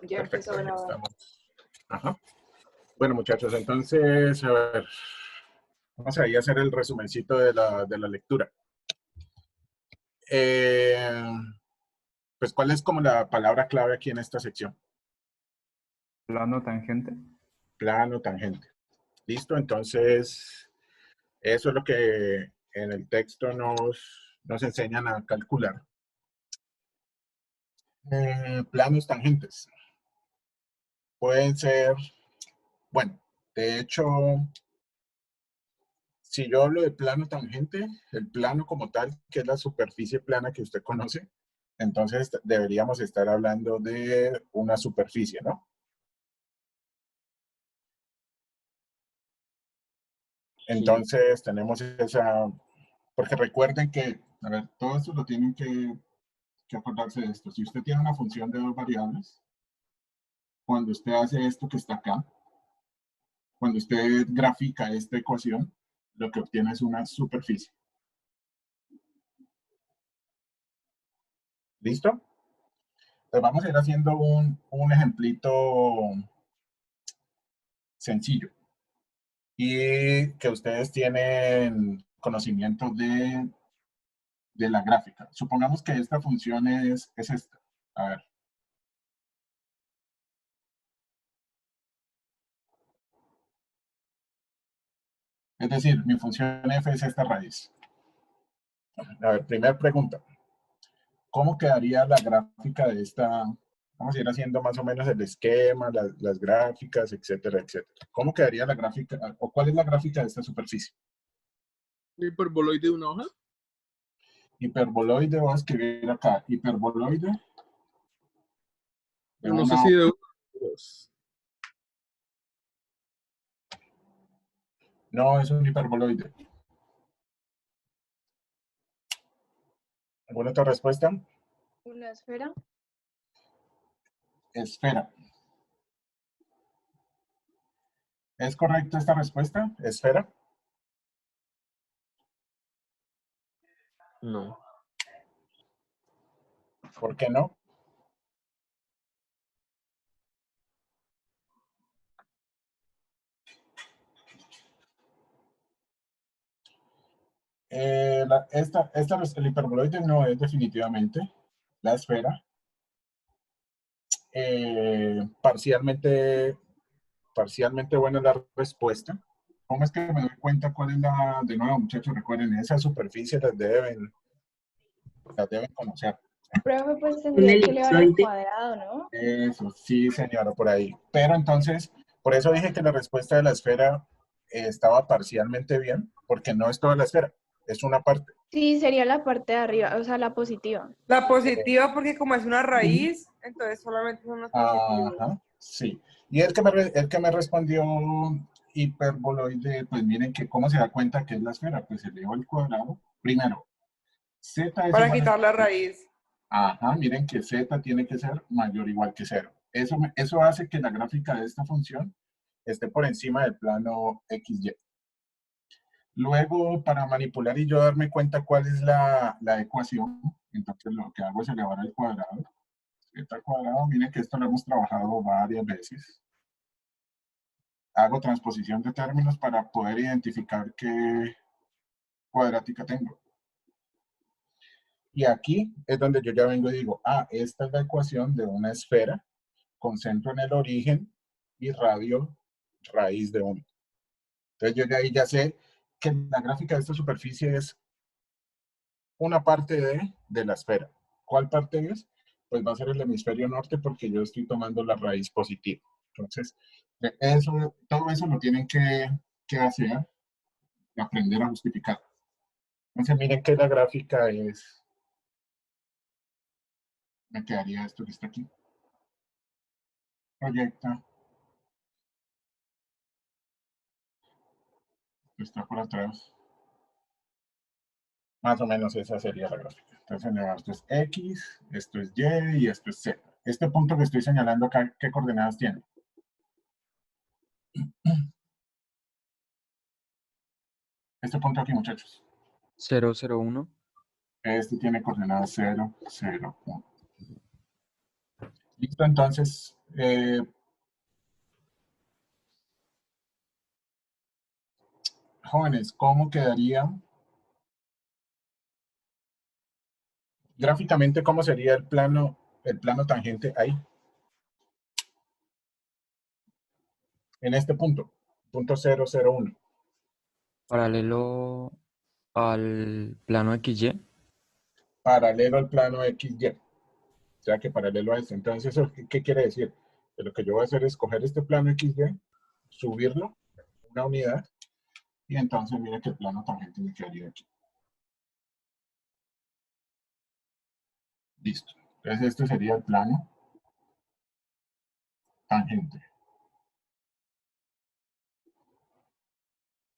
Ya empezó Perfecto, a ahí grabar. estamos. Ajá. Bueno, muchachos, entonces, a ver, vamos a hacer el resumencito de la lectura. Eh, pues, ¿cuál es como la palabra clave aquí en esta sección? Plano tangente. Plano, tangente. ¿Listo? Entonces, eso es lo que en el texto nos enseñan a calcular. Planos tangentes. Pueden ser, bueno, de hecho, si yo hablo de plano tangente, el plano como tal, que es la superficie plana que usted conoce, entonces deberíamos estar hablando de una superficie, ¿no? Entonces tenemos esa, porque recuerden que, a ver, todo esto lo tienen que acordarse de esto. Si usted tiene una función de dos variables, cuando usted hace esto que está acá, cuando usted grafica esta ecuación, lo que obtiene es una superficie. ¿Listo? Entonces vamos a ir haciendo un ejemplito sencillo y que ustedes tienen conocimiento de la gráfica. Supongamos que esta función es esta. A ver. Es decir, mi función f es esta raíz. A ver, primera pregunta. ¿Cómo quedaría la gráfica de esta? Vamos a ir haciendo más o menos el esquema, las gráficas, etcétera, etcétera. ¿Cómo quedaría la gráfica, o cuál es la gráfica de esta superficie? Hiperboloide de una hoja. Hiperboloide, voy a escribir acá, hiperboloide. Yo no sé si de dos. No, es un hiperboloide. ¿Alguna otra respuesta? ¿Una esfera? Esfera. ¿Es correcta esta respuesta? ¿Esfera? No. ¿Por qué no? El hiperboloide no es definitivamente la esfera. Parcialmente buena la respuesta. ¿Cómo es que me doy cuenta cuál es la, de nuevo muchachos, recuerden, esa superficie las deben conocer? Profe, pues Un tendría que elevar al elipsoide. cuadrado, ¿no? Eso, sí señora, por ahí. Pero entonces, por eso dije que la respuesta de la esfera estaba parcialmente bien, porque no es toda la esfera, es una parte. Sí, sería la parte de arriba, o sea, la positiva. La positiva, porque como es una raíz, entonces solamente son los positivos. Ajá, sí. Y el que me respondió hiperboloide, pues miren que cómo se da cuenta que es la esfera, pues eleva al cuadrado. Primero, z es Para igual a... quitar la raíz. Ajá, miren que z tiene que ser mayor o igual que 0. Eso hace que la gráfica de esta función esté por encima del plano XY. Luego, para manipular y yo darme cuenta cuál es la ecuación, entonces lo que hago es elevar al cuadrado. Z al cuadrado, miren que esto lo hemos trabajado varias veces. Hago transposición de términos para poder identificar qué cuadrática tengo. Y aquí es donde yo ya vengo y digo, esta es la ecuación de una esfera con centro en el origen y radio raíz de 1. Entonces yo ahí ya sé que la gráfica de esta superficie es una parte de la esfera. ¿Cuál parte es? Pues va a ser el hemisferio norte porque yo estoy tomando la raíz positiva. Entonces, todo eso lo tienen que hacer y aprender a justificar. Entonces, miren que la gráfica es, me quedaría esto que está aquí. Proyecta. Está por atrás. Más o menos esa sería la gráfica. Entonces, esto es X, esto es Y y esto es Z. Este punto que estoy señalando acá, ¿qué coordenadas tiene? Este punto aquí, muchachos. 0, 0, 1. Este tiene coordenadas 0, 0, 1. Listo, entonces, Jóvenes, ¿cómo quedaría gráficamente? ¿Cómo sería el plano tangente ahí? En este punto 0,01. Paralelo al plano XY. Paralelo al plano XY. O sea que paralelo a este. Entonces, ¿eso qué quiere decir? Que lo que yo voy a hacer es coger este plano XY, subirlo una unidad, y entonces mire que el plano tangente me quedaría aquí. Listo. Entonces este sería el plano tangente.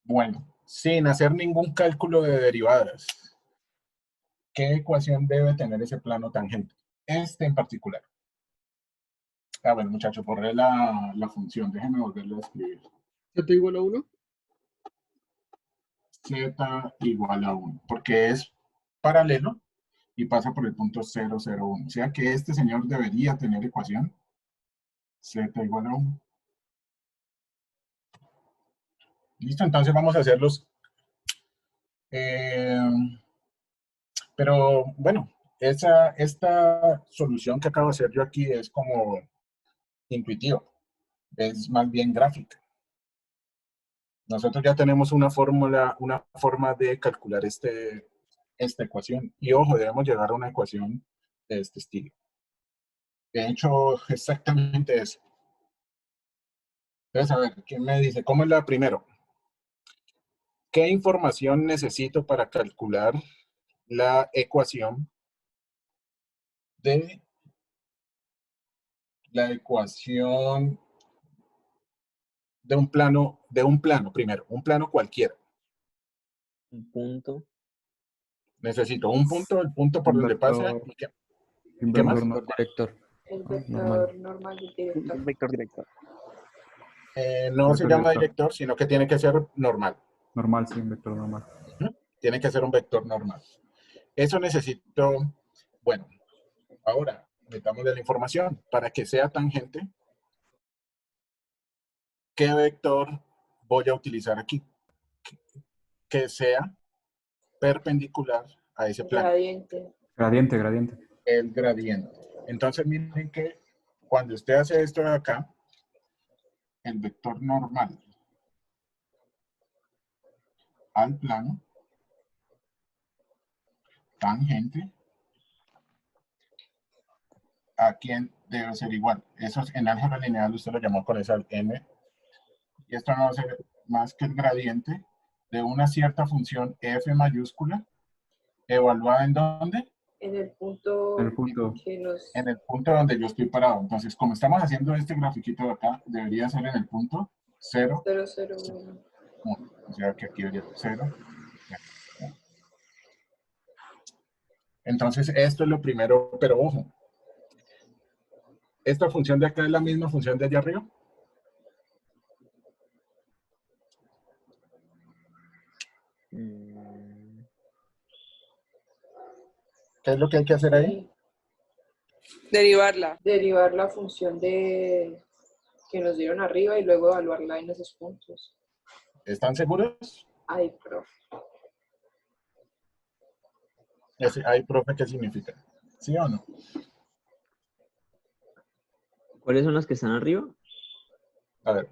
Bueno, sin hacer ningún cálculo de derivadas, ¿qué ecuación debe tener ese plano tangente? Este en particular. A ver, muchachos, borré la función. Déjenme volverlo a escribir. ¿Z igual a 1? Z igual a 1, porque es paralelo y pasa por el punto 0,01. O sea que este señor debería tener ecuación Z igual a 1. Listo, entonces vamos a hacerlos. Pero bueno, esta solución que acabo de hacer yo aquí es como intuitiva, es más bien gráfica. Nosotros ya tenemos una fórmula, una forma de calcular esta ecuación. Y ojo, debemos llegar a una ecuación de este estilo. De hecho, exactamente eso. Entonces, a ver, ¿quién me dice? ¿Cómo es la primero? ¿Qué información necesito para calcular la ecuación de un plano primero, un plano cualquiera? Un punto. Necesito un punto, el punto por Un donde pasa. vector. ¿Y Un qué más? vector normal. Director. El Normal. vector normal del director. Un vector director. No se Vector llama director. director, sino que tiene que ser normal. Normal, sí, un vector normal. Tiene que ser un vector normal. Eso necesito, bueno, ahora metámosle la información. Para que sea tangente, ¿qué vector voy a utilizar aquí? Que sea perpendicular a ese plano. Gradiente. Gradiente. El gradiente. Entonces miren que cuando usted hace esto de acá, el vector normal al plano tangente, ¿a quién debe ser igual? Eso en álgebra lineal usted lo llamó con esa m, y esto no va a ser más que el gradiente de una cierta función f mayúscula, evaluada ¿en dónde? En el punto, El punto. que nos... En el punto donde yo estoy parado. Entonces, como estamos haciendo este grafiquito de acá, debería ser en el punto 0, 001. 1. O sea que aquí debería ser 0. Entonces, esto es lo primero, pero ojo. ¿Esta función de acá es la misma función de allá arriba? ¿Qué es lo que hay que hacer ahí? Derivarla. Derivar la función de que nos dieron arriba y luego evaluarla en esos puntos. ¿Están seguros? Ay, profe. Ay, profe, ¿qué significa? ¿Sí o no? ¿Cuáles son las que están arriba? A ver.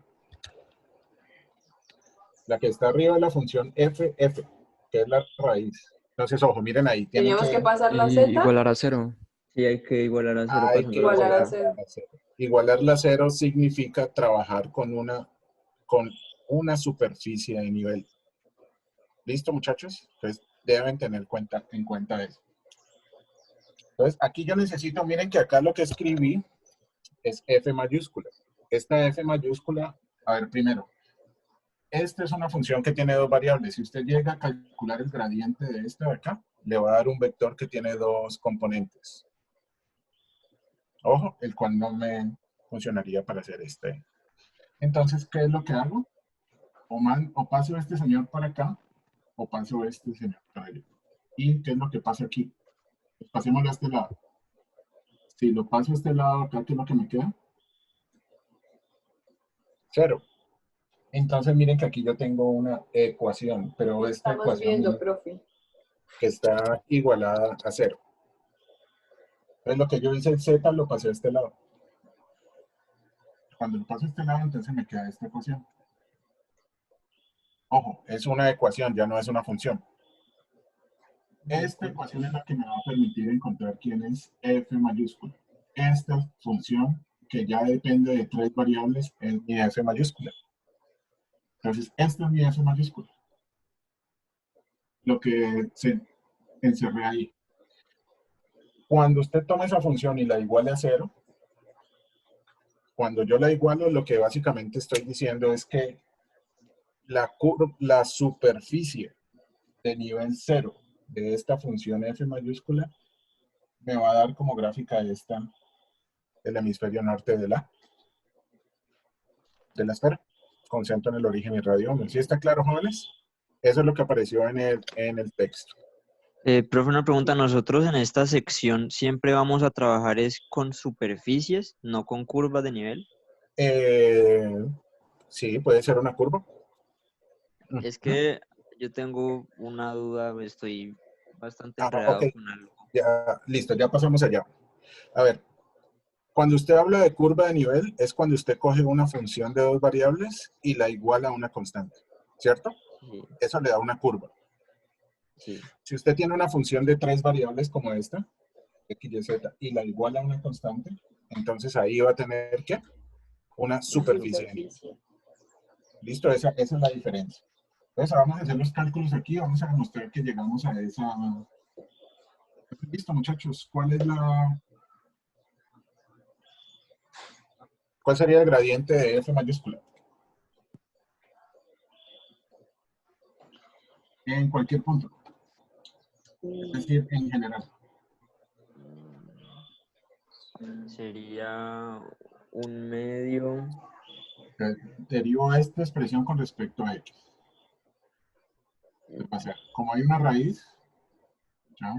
La que está arriba es la función f, que es la raíz. Entonces, ojo, miren ahí. Tienen Teníamos que pasar la Y z. igualar a 0. Sí, hay que igualar a 0 Hay pasando que la igualar a Z. cero. Igualar la 0 significa trabajar con una superficie de nivel. ¿Listo, muchachos? Entonces, deben tener en cuenta eso. Entonces, aquí yo necesito, miren que acá lo que escribí es f mayúscula. Esta f mayúscula, a ver, primero, esta es una función que tiene dos variables. Si usted llega a calcular el gradiente de esta de acá, le va a dar un vector que tiene dos componentes. Ojo, el cual no me funcionaría para hacer este. Entonces, ¿qué es lo que hago? O paso a este señor para acá, o paso a este señor para allá. ¿Y qué es lo que pasa aquí? Pues pasémoslo a este lado. Si lo paso a este lado acá, ¿qué es lo que me queda? 0. Entonces miren que aquí yo tengo una ecuación, pero esta Estamos ecuación viendo, miren, profe. que está igualada a 0. Entonces lo que yo hice el z lo pasé a este lado. Cuando lo paso a este lado, entonces me queda esta ecuación. Ojo, es una ecuación, ya no es una función. Esta ecuación es la que me va a permitir encontrar quién es f mayúscula. Esta función, que ya depende de 3 variables, es mi f mayúscula. Entonces, esta es mi f mayúscula. Lo que se encerré ahí. Cuando usted toma esa función y la iguale a 0, cuando yo la igualo, lo que básicamente estoy diciendo es que la superficie de nivel 0 de esta función f mayúscula me va a dar como gráfica esta, el hemisferio norte de la esfera, con centro en el origen y radio. ¿Sí está claro, jóvenes? Eso es lo que apareció en el texto. Profe, una pregunta. Nosotros en esta sección siempre vamos a trabajar es con superficies, no con curvas de nivel. Sí, puede ser una curva. Es que yo tengo una duda, estoy bastante Ok, enredado con algo. ya, listo, ya pasamos allá. A ver, cuando usted habla de curva de nivel, es cuando usted coge una función de 2 variables y la iguala a una constante, ¿cierto? Sí, Eso le da una curva. sí. Si usted tiene una función de 3 variables como esta, x, y, z, y la iguala a una constante, entonces ahí va a tener, ¿qué? Una superficie de nivel. Superficie. ¿Listo? Esa es la diferencia. Entonces vamos a hacer los cálculos aquí, vamos a demostrar que llegamos a esa... Listo, muchachos, ¿cuál sería el gradiente de f mayúscula? En cualquier punto. Es decir, en general. Sería un medio. Derivo esta expresión con respecto a x. O sea, como hay una raíz, ¿ya?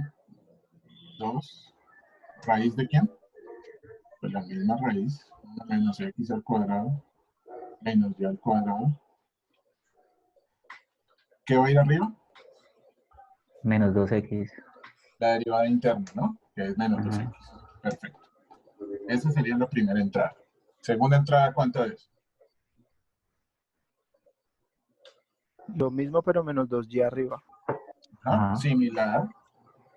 2, ¿raíz de quién? Pues la misma raíz, 1 menos x al cuadrado, menos y al cuadrado. ¿Qué va a ir arriba? Menos 2x. La derivada interna, ¿no? Que es menos 2x. Perfecto. Esa sería la primera entrada. Segunda entrada, ¿cuánto es? Lo mismo, pero menos 2y arriba. Ajá, similar.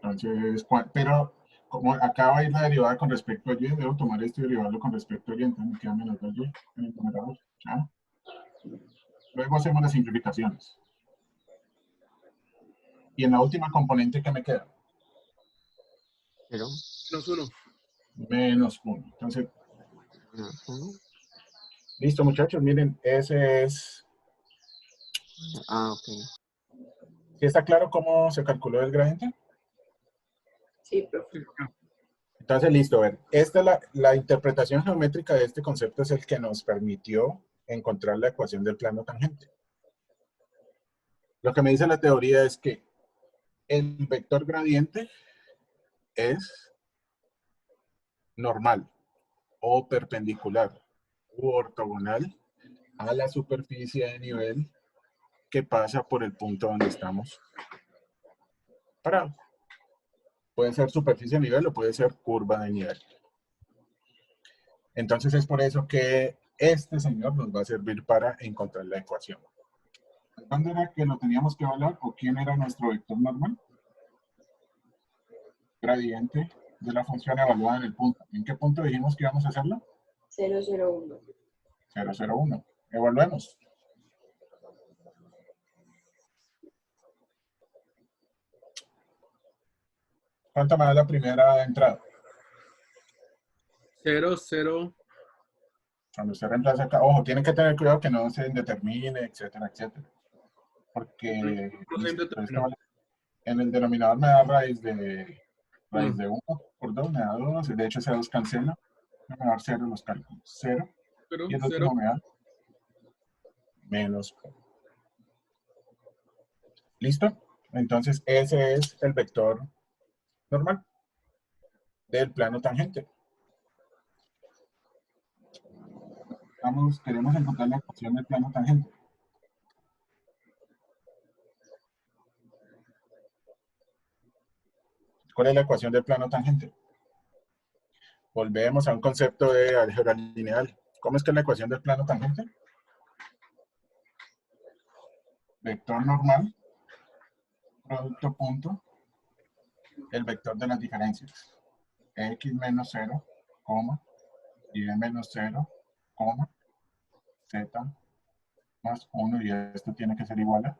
Entonces, pero como acá va a ir la derivada con respecto a y, debo tomar esto y derivarlo con respecto a y, entonces me queda menos 2y en el numerador. ¿Ya? Luego hacemos las simplificaciones. Y en la última componente, ¿qué me queda? ¿Pero? Menos 1. Menos 1. Entonces, ¿Uno? listo, muchachos, miren, ese es... Ok. ¿Sí está claro cómo se calculó el gradiente? Sí, profe. Entonces, listo, a ver, esta es la interpretación geométrica de este concepto es el que nos permitió encontrar la ecuación del plano tangente. Lo que me dice la teoría es que el vector gradiente es normal o perpendicular u ortogonal a la superficie de nivel que pasa por el punto donde estamos parados. Puede ser superficie de nivel o puede ser curva de nivel. Entonces es por eso que este señor nos va a servir para encontrar la ecuación. ¿Dónde era que lo teníamos que evaluar o quién era nuestro vector normal? Gradiente de la función evaluada en el punto. ¿En qué punto dijimos que íbamos a hacerlo? 0,01. 0,01. Evaluemos. ¿Cuánto me da la primera entrada? 0, 0. Cuando se reemplaza acá, ojo, tienen que tener cuidado que no se indetermine, etcétera, etcétera. Porque en el denominador me da raíz de 1 por 2, me da 2, de hecho ese 2 cancela, me va a dar 0 los cálculos, 0, y el 0. último me da menos 1. ¿Listo? Entonces ese es el vector normal del plano tangente. queremos encontrar la ecuación del plano tangente. ¿Cuál es la ecuación del plano tangente? Volvemos a un concepto de álgebra lineal. ¿Cómo es que es la ecuación del plano tangente? Vector normal, producto punto, el vector de las diferencias. X menos 0, y menos 0, z más 1, y esto tiene que ser igual a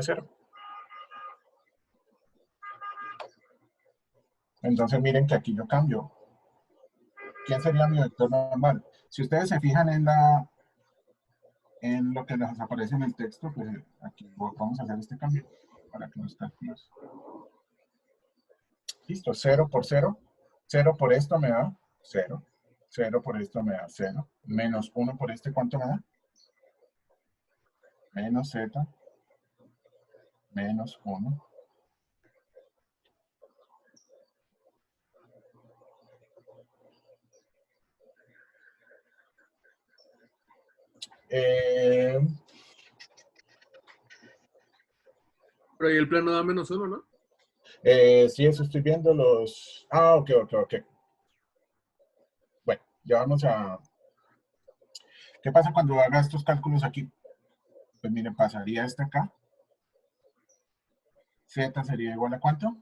0. Entonces miren que aquí yo cambio. ¿Quién sería mi vector normal? Si ustedes se fijan en lo que les aparece en el texto, pues aquí vamos a hacer este cambio para que los cálculos. Listo, 0 por 0. 0 por esto me da 0. 0 por esto me da 0. Menos 1 por este, ¿cuánto me da? Menos z, menos 1. Pero ahí el plano da -1, ¿no? Sí, eso estoy viendo los... ok. Bueno, ya vamos a... ¿Qué pasa cuando haga estos cálculos aquí? Pues miren, pasaría este acá. Z sería igual a ¿cuánto?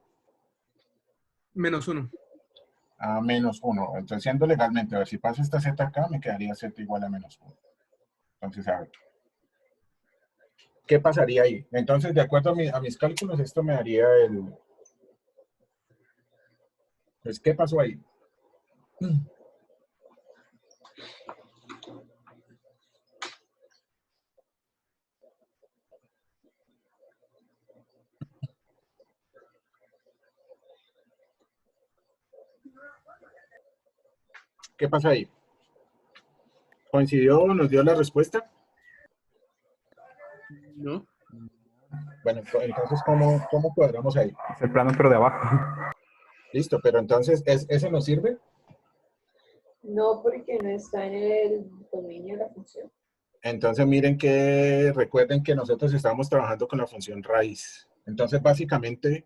-1. A menos 1. Entonces, siendo legalmente, a ver, si paso esta Z acá, me quedaría Z igual a menos 1. Entonces, a ver. ¿Qué pasaría ahí? Entonces, de acuerdo a mis cálculos, esto me daría el... Pues, ¿qué pasó ahí? ¿Qué pasa ahí? ¿Coincidió? ¿Nos dio la respuesta? ¿No? Bueno, entonces, ¿cómo cuadramos ahí? Es el plano, pero de abajo. Listo, pero entonces, ¿ese nos sirve? No, porque no está en el dominio de la función. Entonces, miren que recuerden que nosotros estamos trabajando con la función raíz. Entonces, básicamente,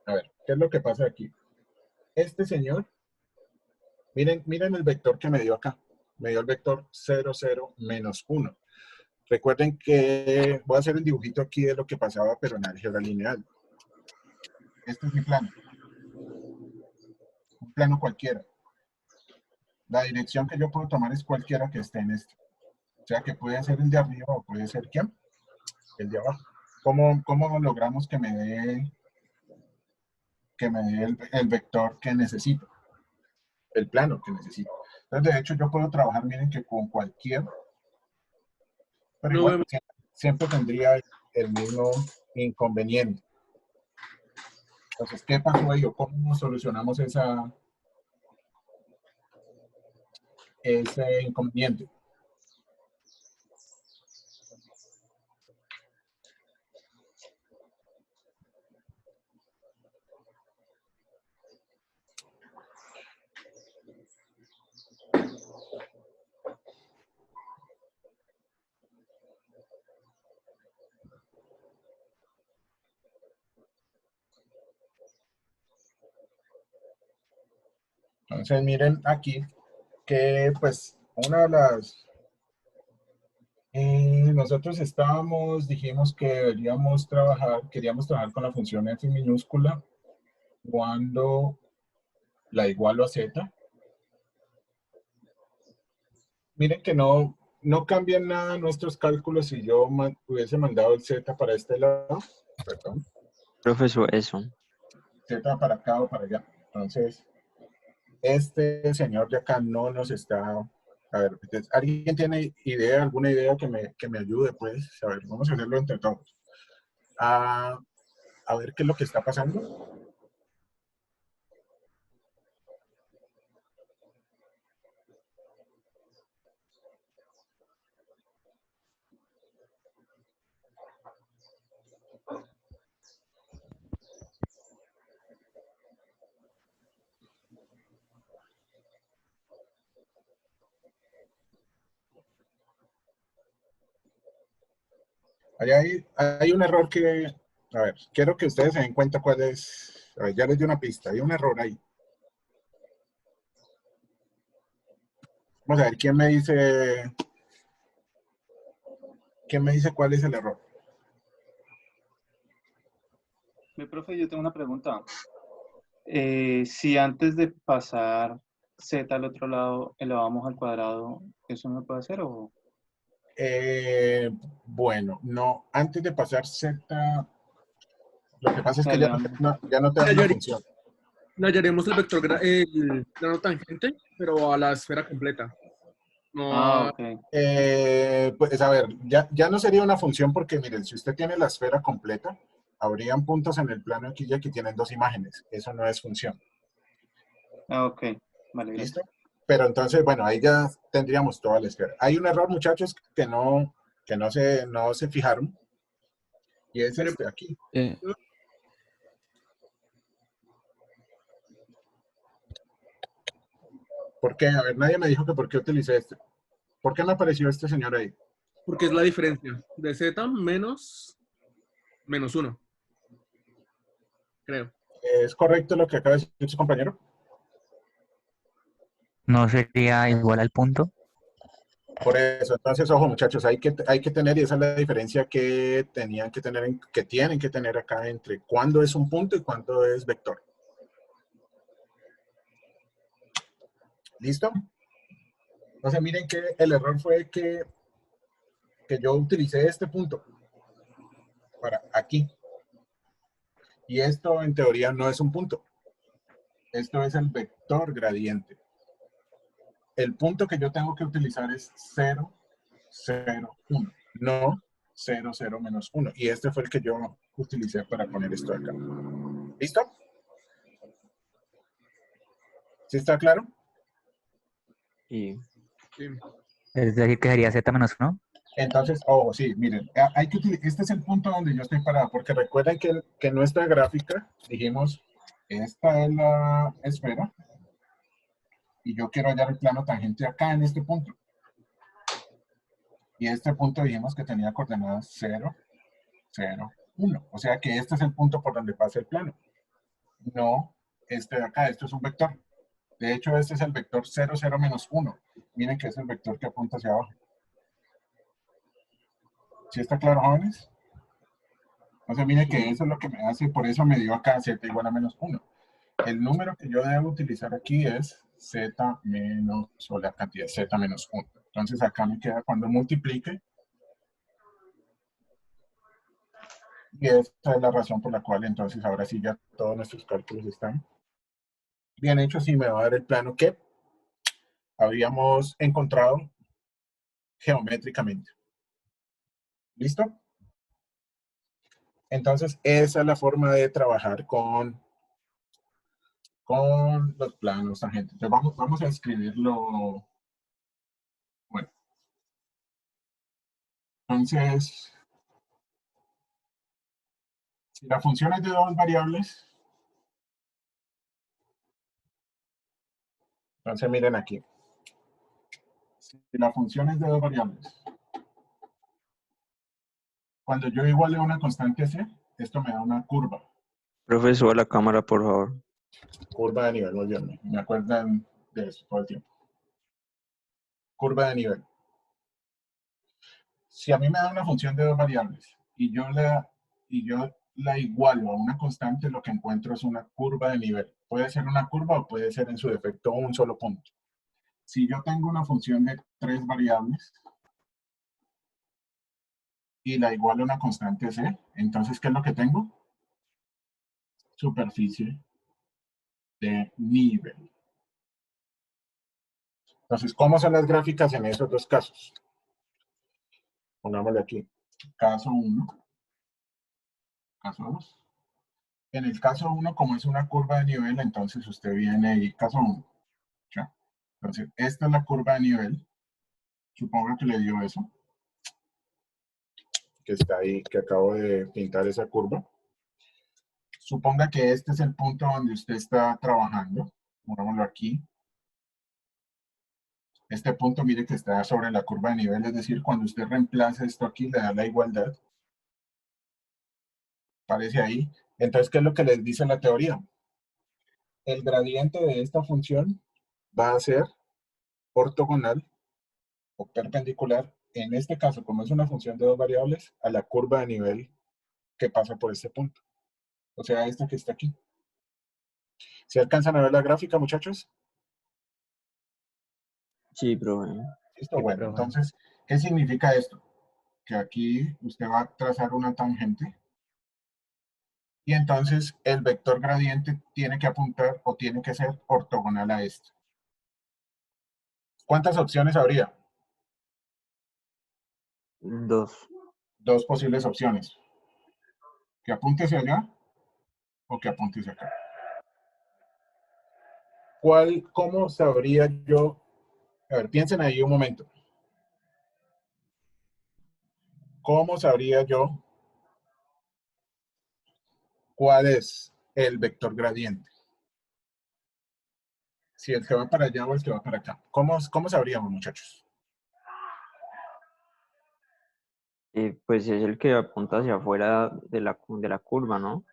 a ver, ¿qué es lo que pasa aquí? Este señor, miren el vector que me dio acá. Me dio el vector 0, 0, menos 1. Recuerden que voy a hacer el dibujito aquí de lo que pasaba, pero en álgebra lineal. Este es mi plano. Un plano cualquiera. La dirección que yo puedo tomar es cualquiera que esté en este. O sea, que puede ser el de arriba o puede ser ¿quién? El de abajo. ¿Cómo logramos que me dé el vector que necesito? El plano que necesito. Entonces, de hecho, yo puedo trabajar, miren, que con cualquier, pero No, igual bueno, siempre tendría el mismo inconveniente. Entonces, ¿qué pasó ahí? ¿O cómo solucionamos ese inconveniente? Entonces, miren aquí que, pues, una de las... nosotros dijimos que queríamos trabajar con la función f minúscula cuando la igualo a z. Miren que no cambian nada nuestros cálculos si yo hubiese mandado el z para este lado, perdón, Profesor, eso. z para acá o para allá. Entonces, este señor de acá no nos está... A ver, entonces, ¿alguien tiene alguna idea que me ayude? Pues, a ver, vamos a hacerlo entre todos. A ver qué es lo que está pasando. Ahí hay un error que, a ver, quiero que ustedes se den cuenta cuál es. A ver, ya les di una pista, hay un error ahí. Vamos a ver, quién me dice cuál es el error? Mi profe, yo tengo una pregunta. Si antes de pasar z al otro lado elevamos al cuadrado, ¿eso no puede hacer o...? Bueno, no, antes de pasar Z, lo que pasa es sea, que le ya no, damos- ya no te da una función. Le hallaremos el vector, el plano tangente, pero a la esfera completa. No Ah, a- ok. Pues a ver, ya no sería una función porque miren, si usted tiene la esfera completa, habrían puntos en el plano aquí ya que tienen dos imágenes. Eso no es función. Ah, ok. Vale, ¿Listo? gracias. Pero entonces, bueno, ahí ya tendríamos toda la esfera. Hay un error, muchachos, que no se fijaron. Y es Pero- este aquí. ¿Por qué? A ver, nadie me dijo que por qué utilicé este. ¿Por qué me apareció este señor ahí? Porque es la diferencia de z menos 1, creo. ¿Es correcto lo que acaba de decir su compañero? ¿No sería igual al punto? Por eso, entonces, ojo muchachos, hay que tener, y esa es la diferencia que tenían que tener, que tienen que tener acá entre cuándo es un punto y cuándo es vector. ¿Listo? Entonces miren que el error fue que yo utilicé este punto para aquí. Y esto en teoría no es un punto. Esto es el vector gradiente. El punto que yo tengo que utilizar es 0, 0, 1. No 0, 0, menos 1. Y este fue el que yo utilicé para poner esto acá. ¿Listo? ¿Sí está claro? Y Sí. Es decir, que sería z menos 1. Entonces, ojo, sí, miren, este es el punto donde yo estoy parado, porque recuerden que en nuestra gráfica dijimos, esta es la esfera, y yo quiero hallar el plano tangente acá en este punto. Y este punto dijimos que tenía coordenadas 0, 0, 1. O sea que este es el punto por donde pasa el plano. No este de acá, esto es un vector. De hecho, este es el vector 0, 0, menos 1. Miren que es el vector que apunta hacia abajo. ¿Sí está claro, jóvenes? Entonces, miren que eso es lo que me hace, por eso me dio acá z igual a menos 1. El número que yo debo utilizar aquí es z menos, o la cantidad z menos 1. Entonces, acá me queda cuando multiplique. Y esta es la razón por la cual, entonces, ahora sí ya todos nuestros cálculos están bien hechos y me va a dar el plano que habíamos encontrado geométricamente. ¿Listo? Entonces, esa es la forma de trabajar con los planos tangentes. Entonces, vamos a escribirlo. Bueno. Entonces, si la función es de dos variables, entonces miren aquí. Si la función es de dos variables, cuando yo iguale una constante c, esto me da una curva. profe, suba la cámara, por favor. Curva de nivel, muy bien. Me acuerdan de eso todo el tiempo. Curva de nivel. Si a mí me da una función de dos variables y yo la igualo a una constante, lo que encuentro es una curva de nivel. Puede ser una curva o puede ser en su defecto un solo punto. Si yo tengo una función de tres variables y la igualo a una constante c, entonces, ¿qué es lo que tengo? Superficie de nivel. Entonces, ¿cómo son las gráficas en esos dos casos? Pongámosle aquí. Caso 1, caso 2. En el caso 1, como es una curva de nivel, entonces usted viene y caso 1. ¿Ya? Entonces, esta es la curva de nivel. Supongo que le dio eso. Que está ahí, que acabo de pintar esa curva. Suponga que este es el punto donde usted está trabajando. Pongámoslo aquí. Este punto, mire que está sobre la curva de nivel, es decir, cuando usted reemplaza esto aquí, le da la igualdad. Aparece ahí. Entonces, ¿qué es lo que les dice la teoría? El gradiente de esta función va a ser ortogonal o perpendicular, en este caso, como es una función de dos variables, a la curva de nivel que pasa por este punto. O sea, esta que está aquí. ¿Se alcanzan a ver la gráfica, muchachos? Sí, profe. Listo, Sí, bueno, profe. entonces, ¿qué significa esto? Que aquí usted va a trazar una tangente y entonces el vector gradiente tiene que apuntar o tiene que ser ortogonal a este. ¿Cuántas opciones habría? 2. Dos posibles opciones. Que apunte hacia allá o que apunte hacia acá. ¿Cómo sabría yo? A ver, piensen ahí un momento. ¿Cómo sabría yo cuál es el vector gradiente? Si el que va para allá o el que va para acá. ¿Cómo sabríamos, muchachos? Pues es el que apunta hacia afuera de la curva, ¿no?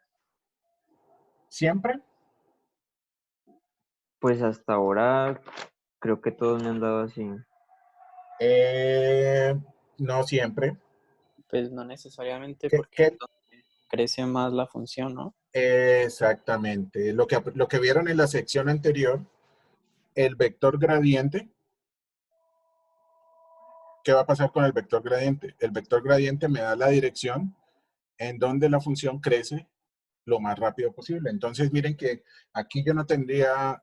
¿Siempre? Pues hasta ahora creo que todos me han dado así. No siempre. Pues no necesariamente ¿Qué, porque qué? crece más la función, ¿no? Exactamente. Lo que vieron en la sección anterior, el vector gradiente. ¿Qué va a pasar con el vector gradiente? El vector gradiente me da la dirección en donde la función crece lo más rápido posible. Entonces, miren que aquí yo no tendría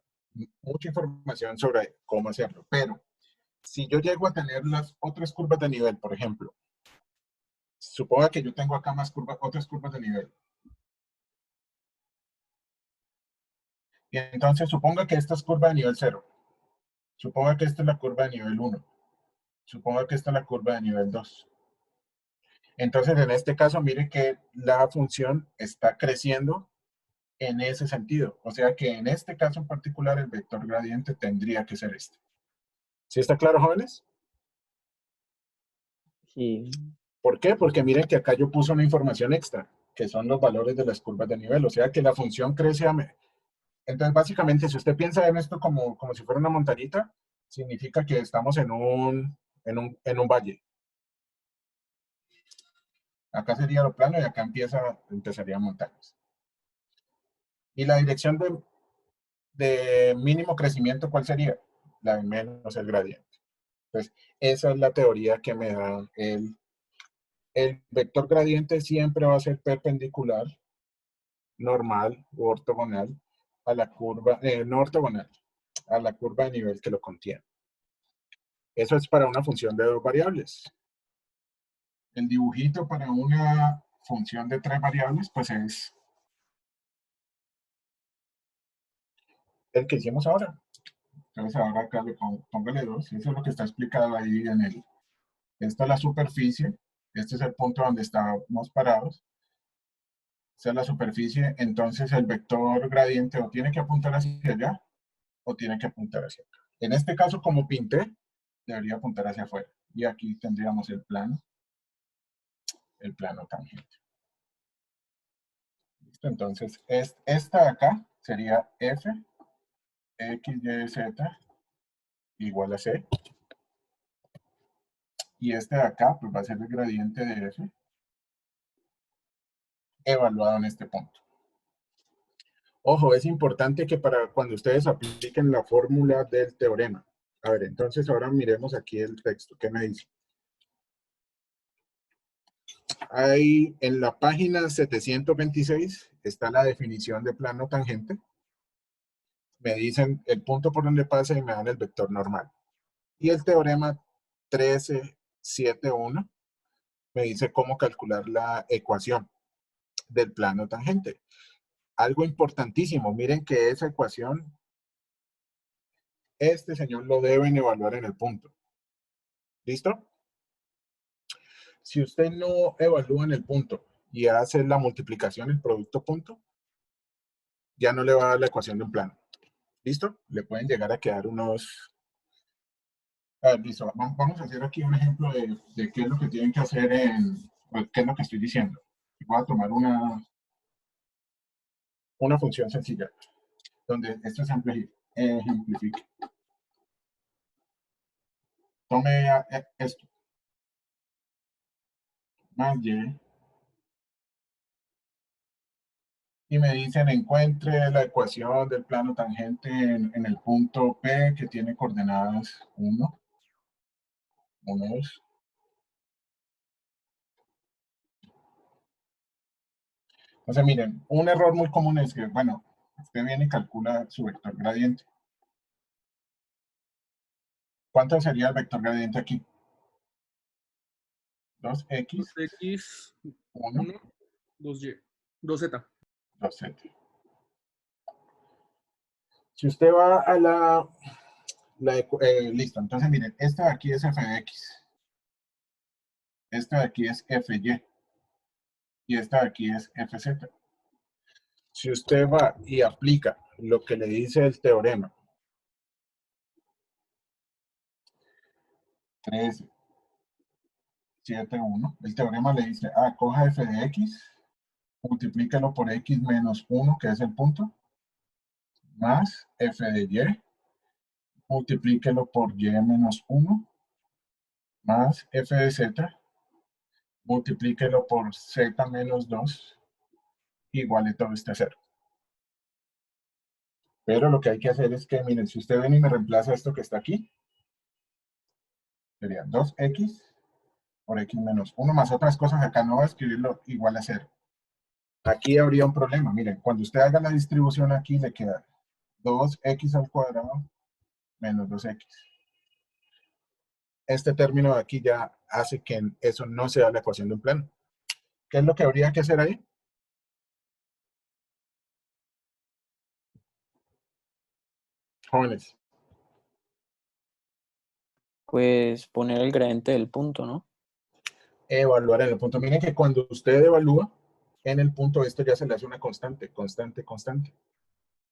mucha información sobre cómo hacerlo, pero si yo llego a tener las otras curvas de nivel, por ejemplo, suponga que yo tengo acá otras curvas de nivel. Y entonces suponga que esta es curva de nivel 0. Suponga que esta es la curva de nivel 1. Suponga que esta es la curva de nivel 2. Entonces, en este caso, mire que la función está creciendo en ese sentido. O sea que en este caso en particular, el vector gradiente tendría que ser este. ¿Sí está claro, jóvenes? Sí. ¿Por qué? Porque miren que acá yo puse una información extra, que son los valores de las curvas de nivel. O sea que la función crece a... Entonces, básicamente, si usted piensa en esto como si fuera una montañita, significa que estamos en un valle. Acá sería lo plano y acá empezarían montañas. Y la dirección de mínimo crecimiento, ¿cuál sería? La de menos el gradiente. Entonces, esa es la teoría que me da el vector gradiente siempre va a ser perpendicular, normal o ortogonal a la curva, no ortogonal, a la curva de nivel que lo contiene. Eso es para una función de dos variables. El dibujito para una función de tres variables, pues es el que hicimos ahora. Entonces ahora acá póngale 2, eso es lo que está explicado ahí en el... Esta es la superficie, este es el punto donde estamos parados. Esta es la superficie, entonces el vector gradiente o tiene que apuntar hacia allá o tiene que apuntar hacia acá. En este caso, como pinté, debería apuntar hacia afuera. Y aquí tendríamos el plano tangente. ¿Listo? Entonces, esta de acá sería f, x, y, z igual a c. Y este de acá, pues va a ser el gradiente de f evaluado en este punto. Ojo, es importante que para cuando ustedes apliquen la fórmula del teorema. A ver, entonces ahora miremos aquí el texto. ¿Qué me dice? Ahí en la página 726 está la definición de plano tangente. Me dicen el punto por donde pasa y me dan el vector normal. Y el teorema 1371 me dice cómo calcular la ecuación del plano tangente. Algo importantísimo, miren que esa ecuación, este señor lo deben evaluar en el punto. ¿Listo? Si usted no evalúa en el punto y hace la multiplicación, el producto punto, ya no le va a dar la ecuación de un plano. ¿Listo? Le pueden llegar a quedar unos Listo. Vamos a hacer aquí un ejemplo de qué es lo que tienen que hacer pues, qué es lo que estoy diciendo. Voy a tomar una función sencilla, donde esto se ejemplifique. Tome esto, más y, y me dicen encuentre la ecuación del plano tangente en el punto P que tiene coordenadas 1, 2. Entonces, miren, un error muy común es que, bueno, usted viene y calcula su vector gradiente. ¿Cuánto sería el vector gradiente aquí? 2x, 2x, 1, 1, 2y, 2z. 2z. Si usted va a listo, entonces miren, esta de aquí es f de x, esta de aquí es fy, y esta de aquí es fz. Si usted va y aplica lo que le dice el teorema 13, 7, 1, el teorema le dice, coja f de x, multiplíquelo por x menos 1, que es el punto, más f de y, multiplíquelo por y menos 1, más f de z, multiplíquelo por z menos 2, igual de todo este a 0. Pero lo que hay que hacer es que, miren, si usted viene y me reemplaza esto que está aquí, sería 2x por x menos 1 más otras cosas acá, no voy a escribirlo igual a 0. Aquí habría un problema, miren, cuando usted haga la distribución aquí le queda 2x al cuadrado menos 2x. Este término de aquí ya hace que eso no sea la ecuación de un plano. ¿Qué es lo que habría que hacer ahí? Jóvenes. Pues poner el gradiente del punto, ¿no? Evaluar en el punto. Miren que cuando usted evalúa, en el punto esto ya se le hace una constante, constante, constante.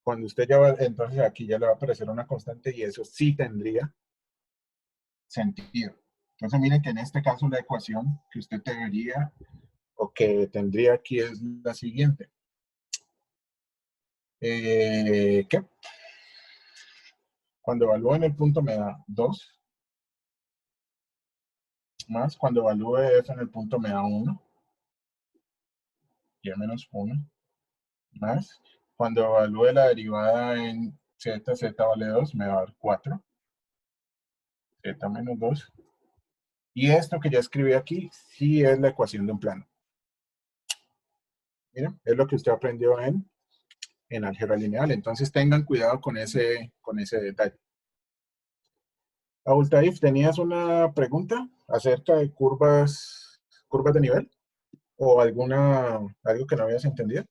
Cuando usted ya va, entonces aquí ya le va a aparecer una constante y eso sí tendría sentido. Entonces miren que en este caso la ecuación que usted debería o que tendría aquí es la siguiente. ¿Qué? Cuando evalúo en el punto me da 2, más cuando evalúe f en el punto me da 1, y menos 1, más cuando evalúe la derivada en z vale 2, me va a dar 4, z menos 2. Y esto que ya escribí aquí, sí es la ecuación de un plano. Miren, es lo que usted aprendió en álgebra lineal. Entonces tengan cuidado con ese detalle. Abultaif, ¿tenías una pregunta acerca de curvas de nivel? ¿O algo que no habías entendido?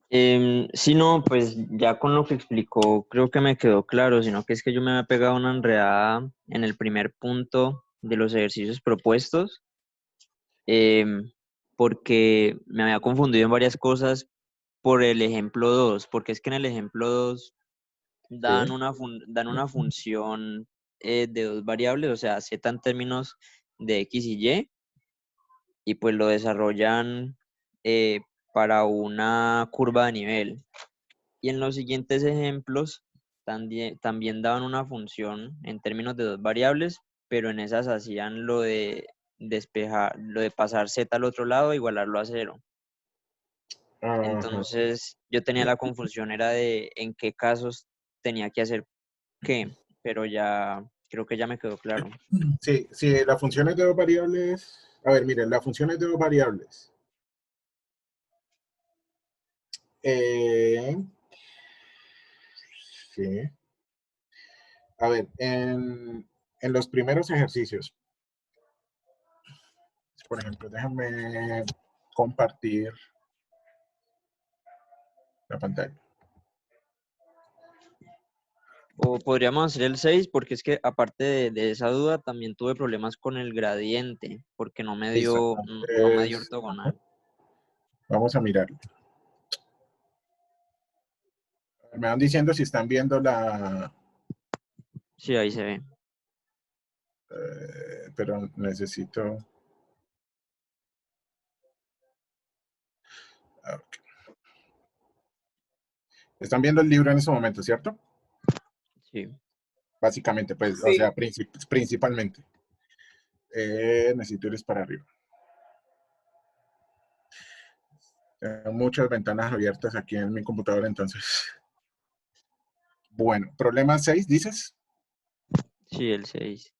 Sí, no, pues ya con lo que explicó creo que me quedó claro, sino que es que yo me había pegado una enredada en el primer punto de los ejercicios propuestos, porque me había confundido en varias cosas por el ejemplo 2, porque es que en el ejemplo 2 dan una función de dos variables, o sea, z en términos de x y pues lo desarrollan para una curva de nivel. Y en los siguientes ejemplos también daban una función en términos de dos variables, pero en esas hacían lo de despejar, lo de pasar z al otro lado e igualarlo a 0. Ajá. Entonces yo tenía la confusión, era de en qué casos tenía que hacer qué, pero ya creo que ya me quedó claro. Sí, la función es de dos variables. A ver, miren, la función es de dos variables. Sí. A ver, en los primeros ejercicios, por ejemplo, déjame compartir la pantalla. O podríamos hacer el 6 porque es que aparte de esa duda también tuve problemas con el gradiente porque no me dio, no me dio ortogonal. Vamos a mirarlo. Me van diciendo si están viendo la... Sí, ahí se ve. Pero necesito... Ok. Están viendo el libro en este momento, ¿cierto? Sí. Básicamente, pues, o Sí. sea, principalmente. Necesito ir para arriba. Tengo muchas ventanas abiertas aquí en mi computadora, entonces. Bueno, problema 6, ¿dices? Sí, el 6.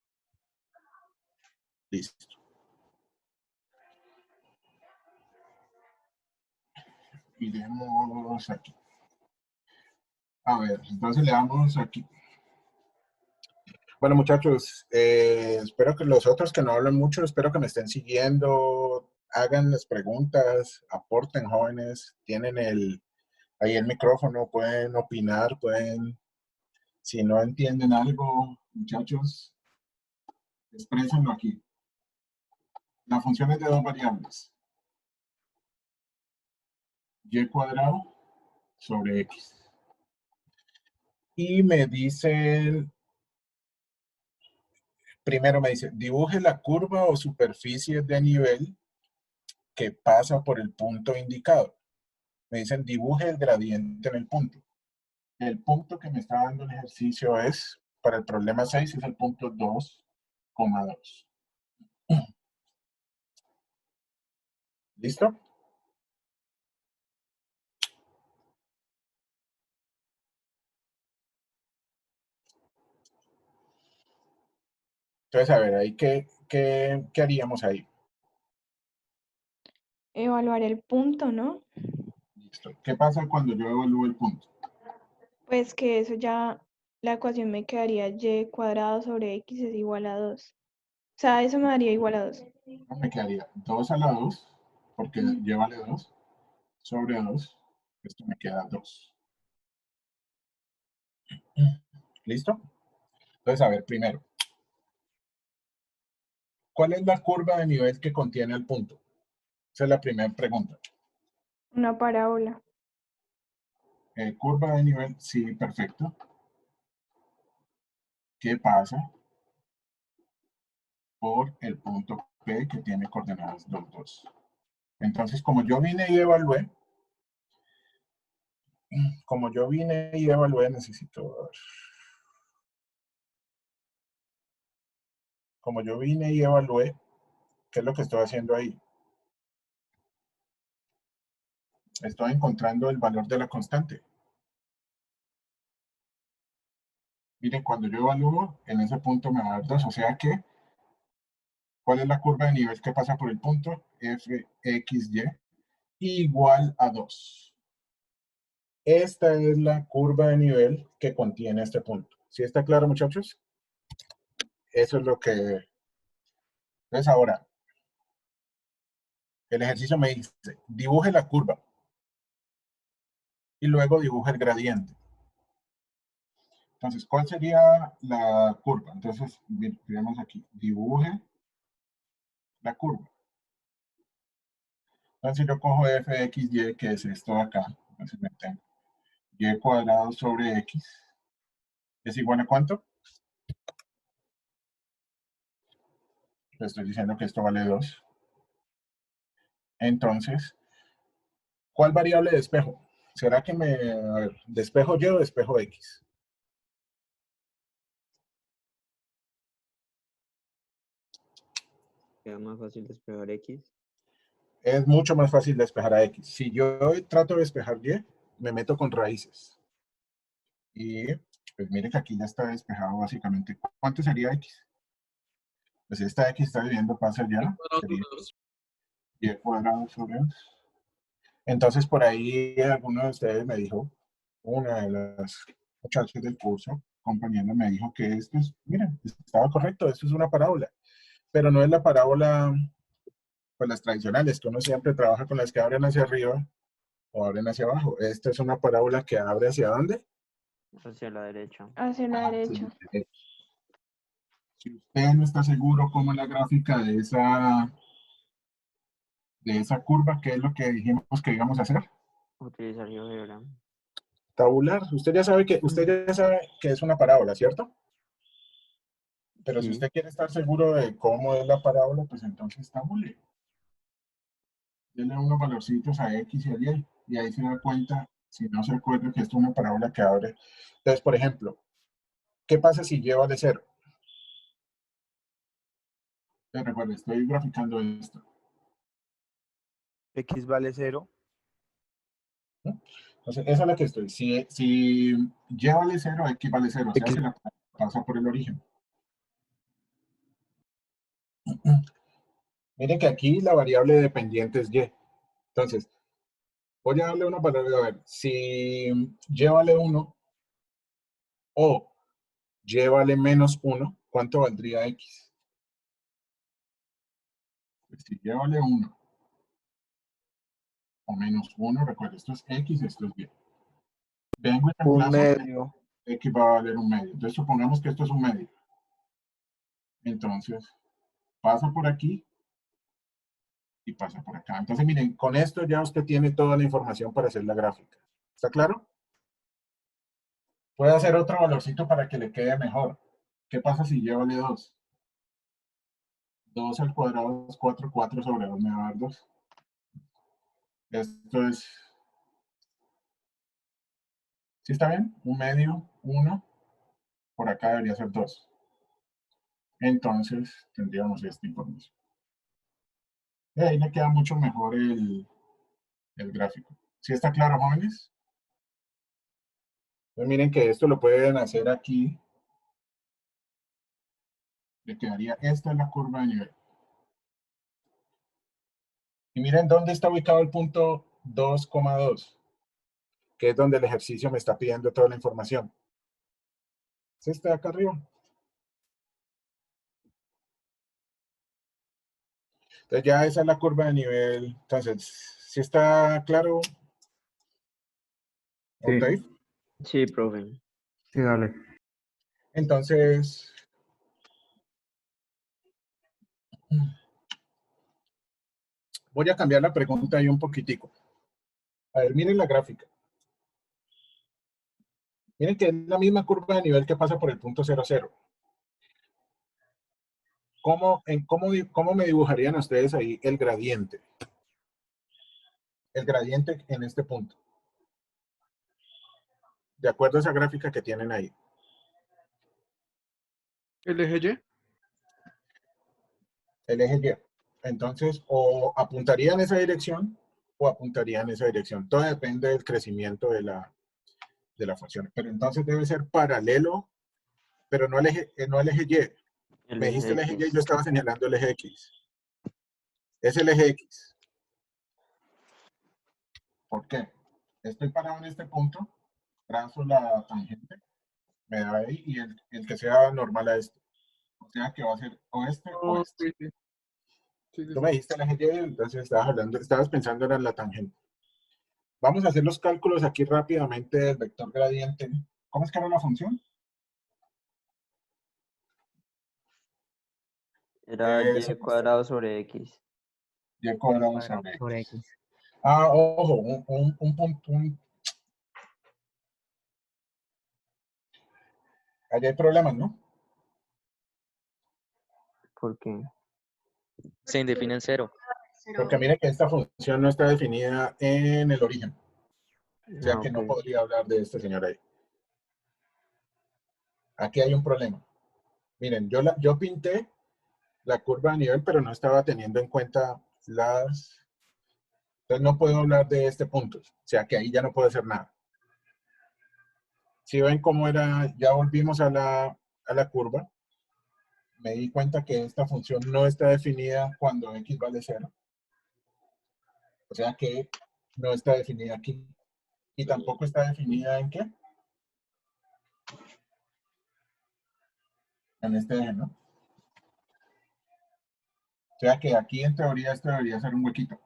Listo. Iremos aquí. A ver, entonces le damos aquí. Bueno, muchachos, espero que los otros que no hablan mucho, espero que me estén siguiendo, hagan las preguntas, aporten, jóvenes, tienen ahí el micrófono, pueden opinar, si no entienden algo, muchachos, exprésenlo aquí. La función es de dos variables. Y cuadrado sobre X. Y me dicen, primero me dice, dibuje la curva o superficie de nivel que pasa por el punto indicado. Me dicen, dibuje el gradiente en el punto. El punto que me está dando el ejercicio es, para el problema 6, es el punto 2,2. ¿Listo? Entonces, a ver, ahí, ¿qué haríamos ahí? Evaluar el punto, ¿no? Listo. ¿Qué pasa cuando yo evalúo el punto? Pues que eso ya, la ecuación me quedaría y cuadrado sobre x es igual a 2. O sea, eso me daría igual a 2. Me quedaría 2 a la 2, porque y vale 2, sobre 2. Esto me queda 2. ¿Listo? Entonces, a ver, primero, ¿cuál es la curva de nivel que contiene el punto? Esa es la primera pregunta. Una parábola. Curva de nivel, sí, perfecto. ¿Qué pasa por el punto P que tiene coordenadas 2, 2? Entonces, como yo vine y evalué, necesito... Como yo vine y evalué, ¿qué es lo que estoy haciendo ahí? Estoy encontrando el valor de la constante. Miren, cuando yo evalúo, en ese punto me va a dar 2, o sea que, ¿cuál es la curva de nivel que pasa por el punto? Fxy igual a 2. Esta es la curva de nivel que contiene este punto. ¿Sí está claro, muchachos? Eso es lo que... Entonces ahora, el ejercicio me dice, dibuje la curva y luego dibuje el gradiente. Entonces, ¿cuál sería la curva? Entonces, miremos aquí, dibuje la curva. Entonces yo cojo f de x, y, que es esto de acá. Entonces me tengo y cuadrado sobre x. ¿Es igual a cuánto? Le estoy diciendo que esto vale 2. Entonces, ¿cuál variable despejo? ¿Será que a ver, despejo y o despejo x? Queda más fácil despejar X. Es mucho más fácil despejar a x. Si yo trato de despejar y, me meto con raíces. Y pues mire que aquí ya está despejado básicamente. ¿Cuánto sería x? Pues esta x está dividiendo pasa allá. Sería y cuadrado sobre 2. Entonces por ahí alguno de ustedes me dijo, una de las muchachas del curso, compañero, me dijo que esto es, miren, estaba correcto, esto es una parábola. Pero no es la parábola, pues las tradicionales, que uno siempre trabaja con las que abren hacia arriba o abren hacia abajo. Esta es una parábola que abre ¿hacia dónde? Hacia la derecha. Hacia la derecha. Si usted no está seguro cómo es la gráfica de esa curva, ¿qué es lo que dijimos que íbamos a hacer? Utilizar GeoGebra. Tabular. Usted ya sabe que es una parábola, ¿cierto? Pero si Sí. usted quiere estar seguro de cómo es la parábola, pues entonces tabule. Dele unos valorcitos a X y a Y, y ahí se da cuenta, si no se acuerda, que esto es una parábola que abre. Entonces, por ejemplo, ¿qué pasa si Y vale 0? Recuerden, estoy graficando esto. X vale 0. Entonces, esa es la que estoy. Si Y vale 0, X vale 0. O sea X. que la pasa por el origen. Miren que aquí la variable dependiente es Y. Entonces, voy a darle unos valores. A ver, si Y vale 1 o Y vale menos 1, ¿cuánto valdría X? Pues si Y vale 1 o menos 1, recuerda, esto es X, esto es Y. Vengo y Un reemplazo, medio. X va a valer un medio. Entonces, supongamos que esto es un medio. Entonces, pasa por aquí y pasa por acá. Entonces, miren, con esto ya usted tiene toda la información para hacer la gráfica. ¿Está claro? Puede hacer otro valorcito para que le quede mejor. ¿Qué pasa si Y vale 2? 2 al cuadrado es 4, 4 sobre 2 me va a dar 2. Esto es, ¿sí está bien? Un medio, 1, por acá debería ser 2. Entonces, tendríamos esta información. Y ahí le queda mucho mejor el gráfico. ¿Sí está claro, jóvenes? Pues miren que esto lo pueden hacer aquí. Le quedaría, esta es la curva de nivel. Y miren dónde está ubicado el punto 2,2, que es donde el ejercicio me está pidiendo toda la información. ¿Sí está acá arriba? Entonces ya esa es la curva de nivel. Entonces, ¿sí está claro, Sí. Dave? Sí, profe. Sí, dale. Entonces, voy a cambiar la pregunta ahí un poquitico. A ver, miren la gráfica. Miren que es la misma curva de nivel que pasa por el punto 0, 0. ¿Cómo me dibujarían ustedes ahí el gradiente? El gradiente en este punto. De acuerdo a esa gráfica que tienen ahí. ¿El eje Y? El eje Y. Entonces, o apuntaría en esa dirección o apuntaría en esa dirección. Todo depende del crecimiento de la función. Pero entonces debe ser paralelo, pero no el eje, no el eje Y. El Me dijiste el eje eje Y, X. yo estaba señalando el eje X. Es el eje X. ¿Por qué? Estoy parado en este punto, trazo la tangente, me da ahí, y el que sea normal a este. O sea que va a ser o este o Oh, este. sí, sí. Sí, sí, Tú sí. me dijiste el eje Y, entonces estabas pensando en la tangente. Vamos a hacer los cálculos aquí rápidamente del vector gradiente. ¿Cómo es que era la función? Era Y Eso, cuadrado sobre X. Y cuadrado Cuadrado sobre X. sobre X. Ah, ojo, un punto. Allá hay problemas, ¿no? ¿Por qué? Se define en 0. Porque mire que esta función no está definida en el origen. O sea Ah, que no ok. podría hablar de este señor ahí. Aquí hay un problema. Miren, yo pinté la curva de nivel, pero no estaba teniendo en cuenta las... Entonces no puedo hablar de este punto. O sea que ahí ya no puedo hacer nada. Si ven cómo era, ya volvimos a la curva. Me di cuenta que esta función no está definida cuando X vale 0. O sea que no está definida aquí. Y tampoco está definida en qué. En este eje, ¿no? O sea que aquí en teoría esto debería ser un huequito.